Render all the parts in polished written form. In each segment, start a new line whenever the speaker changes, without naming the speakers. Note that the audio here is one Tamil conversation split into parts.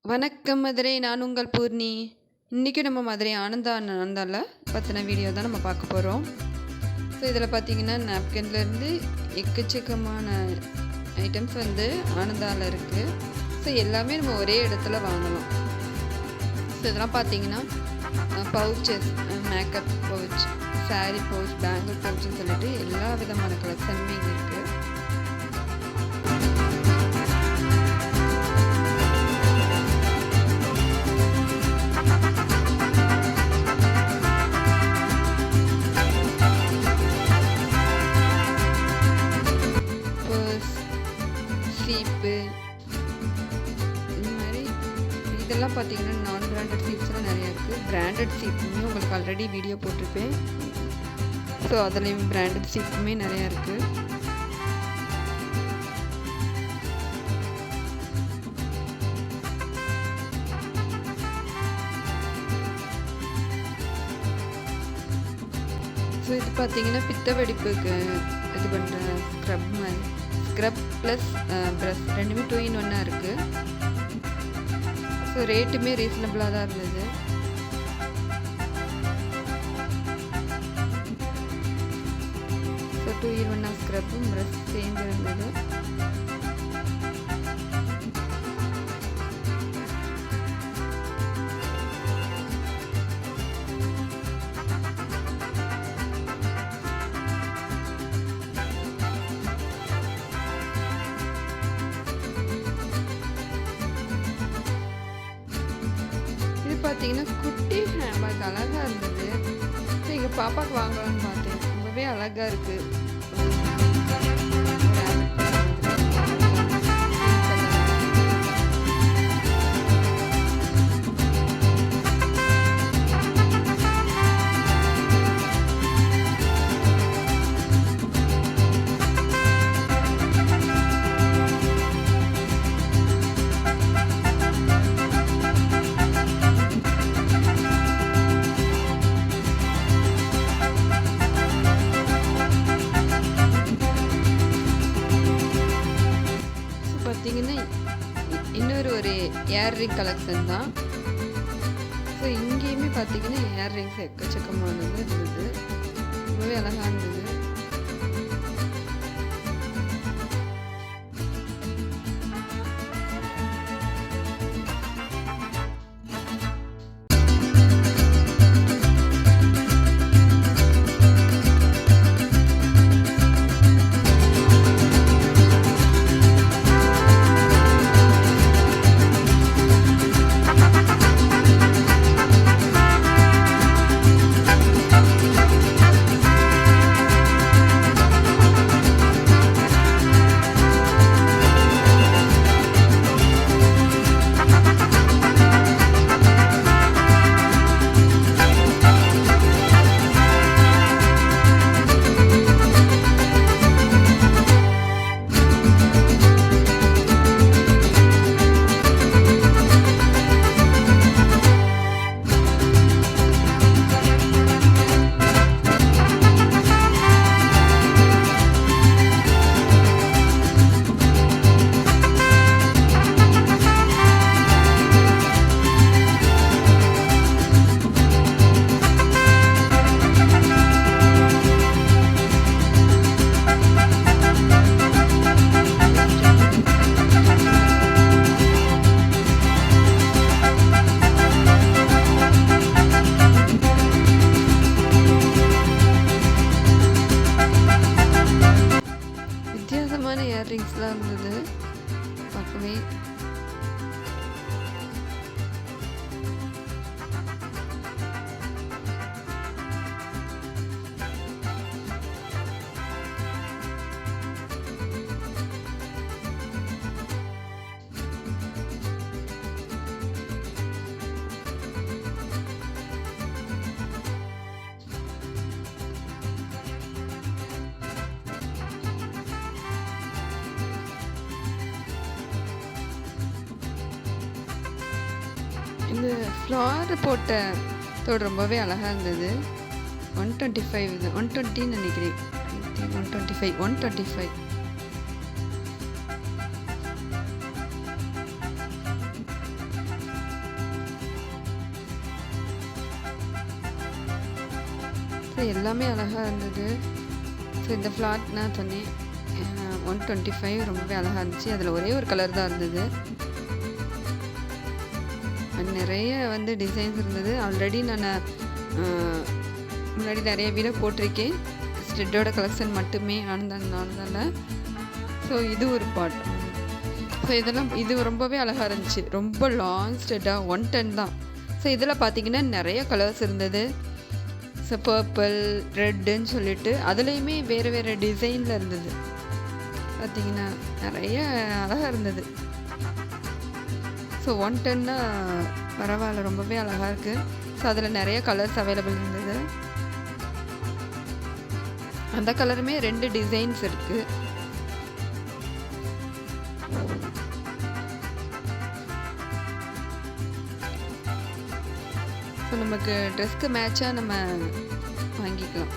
வணக்கம் மதுரை, நான் உங்கள் பூர்ணி. இன்றைக்கி நம்ம மதுரை ஆனந்தாவில் பற்றின வீடியோ தான் நம்ம பார்க்க போகிறோம். ஸோ இதில் பார்த்தீங்கன்னா நாப்கின்லேருந்து எக்கச்சக்கமான ஐட்டம்ஸ் ஆனந்தாவில் இருக்குது. ஸோ எல்லாமே நம்ம ஒரே இடத்துல வாங்கலாம். ஸோ இதெல்லாம் பார்த்தீங்கன்னா pouches, makeup pouch, sari pouch, bangle பவுச்சுன்னு சொல்லிட்டு எல்லா விதமான கலெக்ஷனுமே இங்கே இருக்குது. சீப்பு இந்த மாதிரி இதெல்லாம் பார்த்தீங்கன்னா நான் பிராண்டட் சீப்ஸ்லாம் நிறையா இருக்குது. பிராண்டட் சீப்புமே உங்களுக்கு ஆல்ரெடி வீடியோ போட்டிருப்பேன். ஸோ அதுலேயும் பிராண்டட் சீப்புமே நிறையா இருக்குது. ஸோ இது பார்த்தீங்கன்னா பித்த வெடிப்புக்கு இது பண்ணுற ஸ்க்ரப் மாதிரி, ஸ்க்ரப் ப்ளஸ் ப்ரஷ் ரெண்டுமே 2 in 1 இருக்குது. ஸோ ரேட்டுமே ரீசனபிளாக தான் இருந்தது. ஸோ 2 in 1 ஸ்க்ரப்பும் ப்ரஷ் சேர்ந்து இருந்தது. பார்த்தீங்கன்னா குட்டி ஹேண்ட்பேக் அழகாக இருந்தது. ஸோ எங்கள் பாப்பாவுக்கு வாங்கலாம்னு பார்த்தேன். ரொம்பவே அழகாக இருக்குது. பார்த்தீங்கன்னா ஒரு இயர்ரிங் கலெக்ஷன் தான். ஸோ இங்கேயுமே பார்த்தீங்கன்னா இயர்ரிங்ஸ் எக்கச்சக்கமானது இருந்தது. ரொம்பவே அழகாக இருந்தது. இயர்ரிங்ஸ்லாம் இருந்தது பார்க்கவே. இந்த ஃப்ளார் போட்ட தோடு ரொம்பவே அழகாக இருந்தது. 125 120 நினைக்கிறேன். 125. ஸோ எல்லாமே அழகாக இருந்தது. ஸோ இந்த ஃப்ளாட் நான் சொன்னேன் 125 ரொம்பவே அழகாக இருந்துச்சு. அதில் ஒரே ஒரு கலர் தான் இருந்தது. நிறைய வந்து டிசைன்ஸ் இருந்தது. ஆல்ரெடி நான் முன்னாடி நிறைய வீடியோ போட்டிருக்கேன். ஸ்டெட்டோட கலெக்ஷன் மட்டுமே ஆனந்தால. ஸோ இது ஒரு பார்ட். ஸோ இது ரொம்பவே அழகாக இருந்துச்சு. ரொம்ப லாங் ஸ்டெட்டாக 110 தான். ஸோ இதில் பார்த்தீங்கன்னா நிறைய கலர்ஸ் இருந்தது. ஸோ பர்பிள், ரெட்டுன்னு சொல்லிட்டு அதுலேயுமே வேறு டிசைனில் இருந்தது. பார்த்தீங்கன்னா நிறைய அழகாக இருந்தது. ஸோ 110னா பரவாயில்ல, ரொம்பவே அழகாக இருக்குது. ஸோ அதில் நிறைய கலர்ஸ் அவைலபிள் இருந்தது. அந்த கலருமே 2 டிசைன்ஸ் இருக்குது. ஸோ நமக்கு ட்ரெஸ்க்கு மேட்சாக நம்ம வாங்கிக்கலாம்.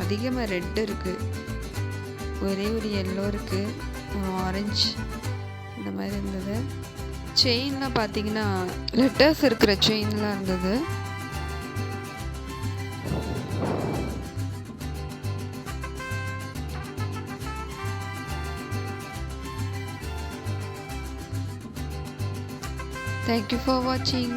அதிகமாக ரெட் இருக்குது, ஒரே ஒரு எல்லோ இருக்குது, ஒரு ஆரஞ்சு இந்த மாதிரி இருந்தது. செயின்லாம் பார்த்தீங்கன்னா லெட்டர்ஸ் இருக்கிற செயின்லாம் இருந்தது. Thank you for watching.